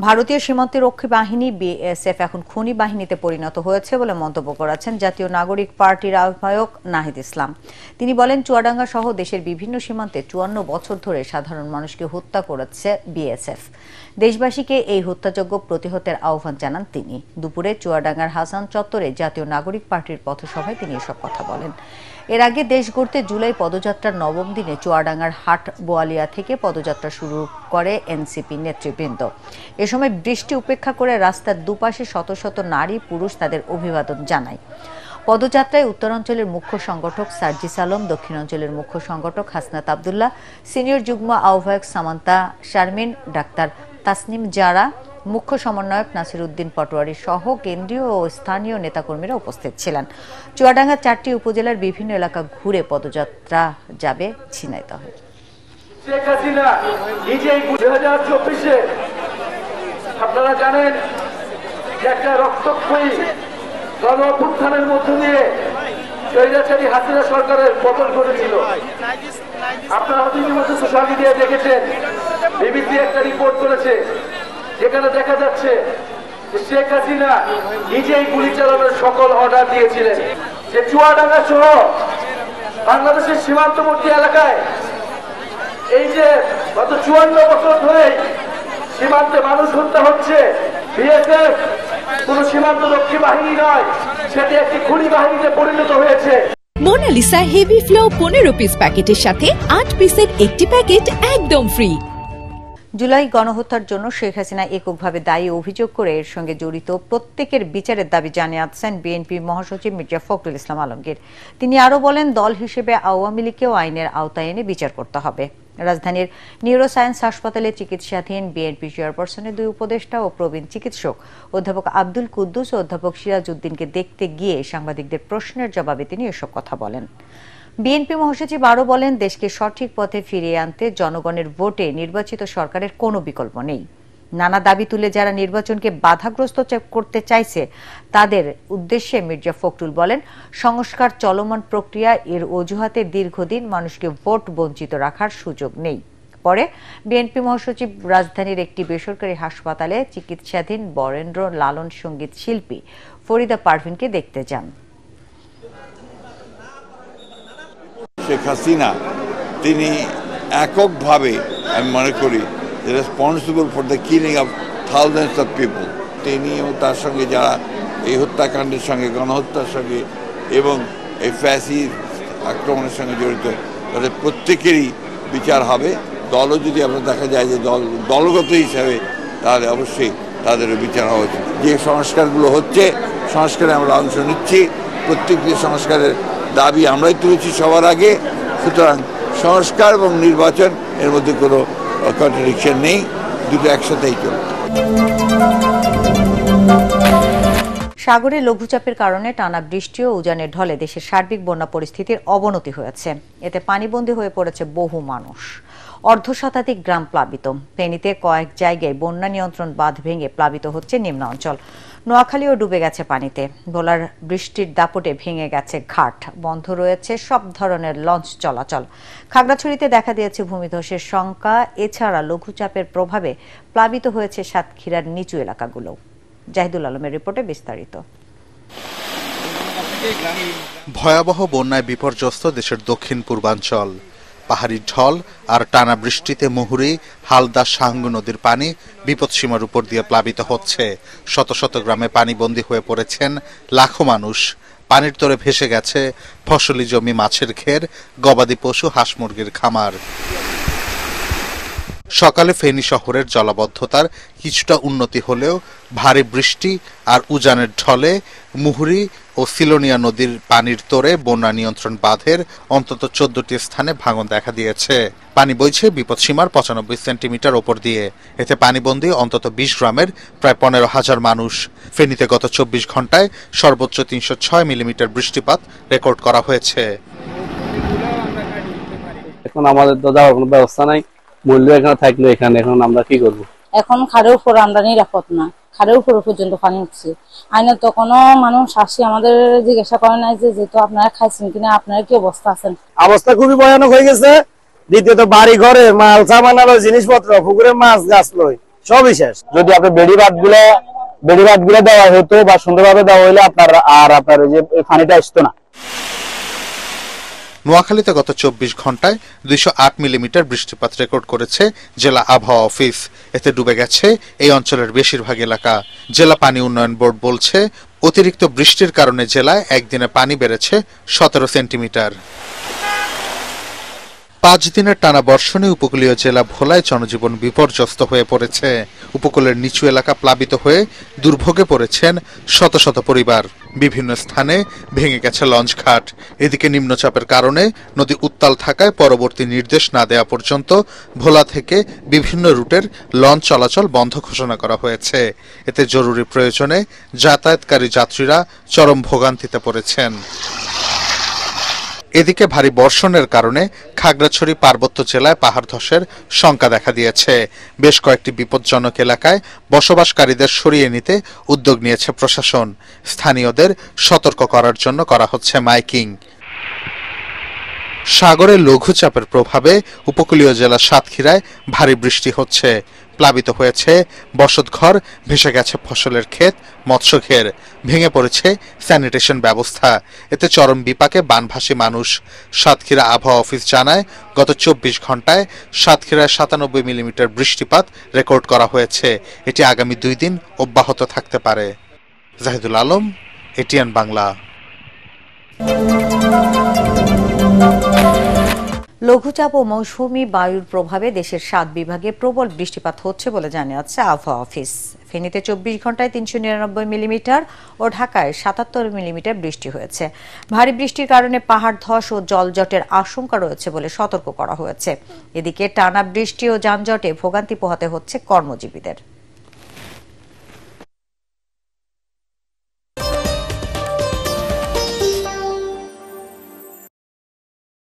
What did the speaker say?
ভারতীয় সীমান্তরক্ষী বাহিনী বিএসএফ এখন খুনি বাহিনীতে পরিণত হয়েছে বলে মন্তব্য করেছেন জাতীয় নাগরিক পার্টির আহ্বায়ক নাহিদ ইসলাম। তিনি বলেন, চুয়াডাঙ্গা সহ দেশের বিভিন্ন সীমান্তে ৫৪ বছর ধরে সাধারণ মানুষকে হত্যা করেছে বিএসএফ। দেশবাসীকে এই হত্যাযজ্ঞ প্রতিহতের আহ্বান জানান তিনি। দুপুরে চুয়াডাঙ্গার হাসান চত্বরে জাতীয় নাগরিক পার্টির পথসভায় তিনি এসব কথা বলেন। এর আগে দেশ গড়তে জুলাই পদযাত্রার নবম দিনে চুয়াডাঙ্গার হাট বোয়ালিয়া থেকে পদযাত্রা শুরু করে এনসিপি নেতৃবৃন্দ। এ সময় বৃষ্টি উপেক্ষা করে রাস্তার দুপাশে শত শত নারী পুরুষ তাদের অভিবাদন জানায়। পদযাত্রায় উত্তরাঞ্চলের মুখ্য সংগঠক সার্জিস আলম, দক্ষিণাঞ্চলের মুখ্য সংগঠক হাসনাত আবদুল্লাহ, সিনিয়র যুগ্ম আহ্বায়ক সামান্তা শারমিন, ডাক্তার তাসনিম জারা, মুখ্য সমন্বয়ক নাসির উদ্দিন পটোয়ারি সহ কেন্দ্রীয় ও স্থানীয় নেতাকর্মীরা উপস্থিত ছিলেন। চুয়াডাঙ্গার 4টি উপজেলার বিভিন্ন এলাকা ঘুরে পদযাত্রা যাবে ঝিনাইদহে। শেখ হাসিনা নিজেই 2024-এ আপনারা জানেন যে একটা রক্তক্ষয়ী গণ অভ্যুত্থানের মধ্য দিয়ে স্বৈরাচারী হাসিনা সরকারের পতন ঘটেছিল। আপনারা ইতিমধ্যে সোশ্যাল মিডিয়ায় দেখেছেন, বিবিসি একটা রিপোর্ট করেছে যেখানে দেখা যাচ্ছে যে শেখ হাসিনা নিজেই গুলি চালানোর সকল অর্ডার দিয়েছিলেন। যে চুয়াডাঙ্গা সহ বাংলাদেশের সীমান্তবর্তী এলাকায় এই যে গত ৫৪ বছর ধরে সীমান্তে মানুষ হত্যা হচ্ছে, বিএসএফ কোন সীমান্তরক্ষী বাহিনী নয়, সেটি একটি খুনি বাহিনীতে পরিণত হয়েছে। মোনালিসা হেভি ফ্লো 15 পিস প্যাকেটের সাথে 8 পিসের একটি প্যাকেট একদম ফ্রি। জুলাই গণহত্যার জন্য শেখ হাসিনা এককভাবে দায়ী অভিযোগ করে এর সঙ্গে জড়িত প্রত্যেকের বিচারের দাবি জানিয়েছেন বিএনপি মহাসচিব মির্জা ফখরুল ইসলাম আলমগীর। তিনি আরও বলেন, দল হিসেবে আওয়ামী লীগকেও আইনের আওতায় এনে বিচার করতে হবে। রাজধানীর নিউরোসায়েন্স হাসপাতালে চিকিৎসাধীন বিএনপি চেয়ারপারসনের 2 উপদেষ্টা ও প্রবীণ চিকিৎসক অধ্যাপক আব্দুল কুদ্দুস ও অধ্যাপক সিরাজ উদ্দিনকে দেখতে গিয়ে সাংবাদিকদের প্রশ্নের জবাবে তিনি এসব কথা বলেন। বিএনপি মহাসচিব আরও বলেন, দেশকে সঠিক পথে ফিরিয়ে আনতে জনগণের ভোটে নির্বাচিত সরকারের কোনো বিকল্প নেই। নানা দাবি তুলে যারা নির্বাচনকে বাধাগ্রস্ত করতে চাইছে তাদের উদ্দেশ্যে মির্জা ফখরুল বলেন, সংস্কার চলমান প্রক্রিয়া, এর অজুহাতে দীর্ঘদিন মানুষকে ভোট বঞ্চিত রাখার সুযোগ নেই। পরে বিএনপি মহাসচিব রাজধানীর একটি বেসরকারি হাসপাতালে চিকিৎসাধীন বরেন্দ্র লালন সঙ্গীত শিল্পী ফরিদা পারভিনকে দেখতে যান। শেখ হাসিনা তিনি এককভাবে, আমি মনে করি, responsible for the killing of thousands of people. তিনি এবং তার সঙ্গে যারা এই হত্যাকাণ্ডের সঙ্গে, গণহত্যার সঙ্গে এবং এই ফ্যাসিস্ট আক্রমণের সঙ্গে জড়িত, তাদের প্রত্যেকেরই বিচার হবে। দলও যদি আমরা দেখা যায় যে দলগত হিসাবে, তাহলে অবশ্যই তাদেরও বিচার হওয়া উচিত। যে সংস্কারগুলো হচ্ছে, সংস্কারে আমরা অংশ নিচ্ছি, প্রত্যেকটি সংস্কারের দাবি আমরাই তুলেছি সবার আগে। সুতরাং সংস্কার এবং নির্বাচন এর মধ্যে কোনো কন্ট্রাডিকশন নেই, দুটো একসাথেই চলবে। সাগরে লঘুচাপের কারণে টানা বৃষ্টি ও উজানের ঢলে দেশের সার্বিক বন্যা পরিস্থিতির অবনতি হয়েছে। এতে পানিবন্দী হয়ে পড়েছে বহু মানুষ। অর্ধশতাধিক গ্রাম প্লাবিত। ফেনীতে কয়েক জায়গায় বন্যা নিয়ন্ত্রণ বাঁধ ভেঙে প্লাবিত হচ্ছে নিম্নাঞ্চল। নোয়াখালীও ডুবে গেছে পানিতে। ভোলার বৃষ্টির দাপটে ভেঙে গেছে ঘাট। বন্ধ রয়েছে সব ধরনের লঞ্চ চলাচল। খাগড়াছড়িতে দেখা দিয়েছে ভূমিধসের শঙ্কা। এছাড়া লঘুচাপের প্রভাবে প্লাবিত হয়েছে সাতক্ষীরার নিচু এলাকাগুলো। জাহিদুল আলমের রিপোর্টে বিস্তারিত। ভয়াবহ বন্যায় বিপর্যস্ত দেশের দক্ষিণ পূর্বাঞ্চল। পাহাড়ি ঢল আর টানা বৃষ্টিতে মুহুরী, হালদা, সাঙ্গু নদীর পানি বিপদসীমার উপর দিয়ে প্লাবিত হচ্ছে। শত শত গ্রামে পানিবন্দী হয়ে পড়েছেন লাখো মানুষ। পানির তরে ভেসে গেছে ফসলি জমি, মাছের ঘের, গবাদি পশু, হাঁস মুরগির খামার। সকালে ফেনী শহরের জলাবদ্ধতার কিছুটা উন্নতি হলেও ভারী বৃষ্টি আর উজানের ঢলে মুহুরী ও সিলোনিয়া নদীর পানির তোরে বন্যা নিয়ন্ত্রণ বাঁধের অন্তত 14টি স্থানে ভাঙন দেখা দিয়েছে। পানি বইছে বিপদসীমার 95 সেন্টিমিটার ওপর দিয়ে। এতে পানিবন্দী অন্তত 20 গ্রামের প্রায় 15,000 মানুষ। ফেনীতে গত 24 ঘন্টায় সর্বোচ্চ 306 মিলিমিটার বৃষ্টিপাত রেকর্ড করা হয়েছে। এখন আমাদের তো যাওয়ার কোনো ব্যবস্থা নাই। মূল্য এখানে থাকলে এখানে এখন আমরা কি করবো? এখন খাড়ের উপর আমরা নিরাপদ না, খাড়ের উপর পর্যন্ত পানি উঠছে। আইনে তো কোনো মানুষ আসি আমাদের জিজ্ঞাসা করে নাই যে যেহেতু আপনারা খাইছেন কিনা, আপনারা কি অবস্থা আছেন। অবস্থা খুবই ভয়ানক হয়ে গেছে। দ্বিতীয়ত বাড়ি ঘরে মাল সামানালো জিনিসপত্র, পুকুরে মাছ গাছ লই, সবই শেষ। যদি আপনার বেড়িবাঁধ গুলো দেওয়া হতো বা সুন্দরভাবে দেওয়া হলে আপনার যে পানিটা আসতো না। নোয়াখালীতে গত 24 ঘন্টায় 208 মিলিমিটার বৃষ্টিপাত রেকর্ড করেছে জেলা আবহাওয়া অফিস। এতে ডুবে গেছে এই অঞ্চলের বেশিরভাগ এলাকা। জেলা পানি উন্নয়ন বোর্ড বলছে, অতিরিক্ত বৃষ্টির কারণে জেলায় একদিনে পানি বেড়েছে 17 সেন্টিমিটার। 5 দিনের টানা বর্ষণে উপকূলীয় জেলা ভোলায় জনজীবন বিপর্যস্ত হয়ে পড়েছে। উপকূলের নিচু এলাকা প্লাবিত হয়ে দুর্ভোগে পড়েছেন শত শত পরিবার। বিভিন্ন স্থানে ভেঙে গেছে লঞ্চঘাট। এদিকে নিম্নচাপের কারণে নদী উত্তাল থাকায় পরবর্তী নির্দেশ না দেওয়া পর্যন্ত ভোলা থেকে বিভিন্ন রুটের লঞ্চ চলাচল বন্ধ ঘোষণা করা হয়েছে। এতে জরুরি প্রয়োজনে যাতায়াতকারী যাত্রীরা চরম ভোগান্তিতে পড়েছেন। এদিকে ভারী বর্ষণের কারণে খাগড়াছড়ি পার্বত্য জেলায় পাহাড় ধসের শঙ্কা দেখা দিয়েছে। বেশ কয়েকটি বিপজ্জনক এলাকায় বসবাসকারীদের সরিয়ে নিতে উদ্যোগ নিয়েছে প্রশাসন। স্থানীয়দের সতর্ক করার জন্য করা হচ্ছে মাইকিং। সাগরে লঘুচাপের প্রভাবে উপকূলীয় জেলা সাতক্ষীরায় ভারী বৃষ্টি হচ্ছে। প্লাবিত হয়েছে বসতঘর, ভেসে গেছে ফসলের ক্ষেত, মৎস্যঘের, ভেঙে পড়েছে স্যানিটেশন ব্যবস্থা। এতে চরম বিপাকে বানভাসী মানুষ। সাতক্ষীরা আবহাওয়া অফিস জানায়, গত 24 ঘন্টায় সাতক্ষীরায় 97 মিলিমিটার বৃষ্টিপাত রেকর্ড করা হয়েছে। এটি আগামী 2 দিন অব্যাহত থাকতে পারে। জাহিদুল আলম, এটিএন বাংলা। লঘুচাপ ও মৌসুমী বায়ুর প্রভাবে দেশের 7 বিভাগে প্রবল বৃষ্টিপাত হচ্ছে বলে জানিয়েছে আবহাওয়া অফিস। ফেনীতে 24 ঘন্টায় 399 মিলিমিটার ও ঢাকায় 77 মিলিমিটার বৃষ্টি হয়েছে। ভারী বৃষ্টির কারণে পাহাড় ধস ও জলজটের আশঙ্কা রয়েছে বলে সতর্ক করা হয়েছে। এদিকে টানা বৃষ্টি ও যানজটে ভোগান্তি পোহাতে হচ্ছে কর্মজীবীদের।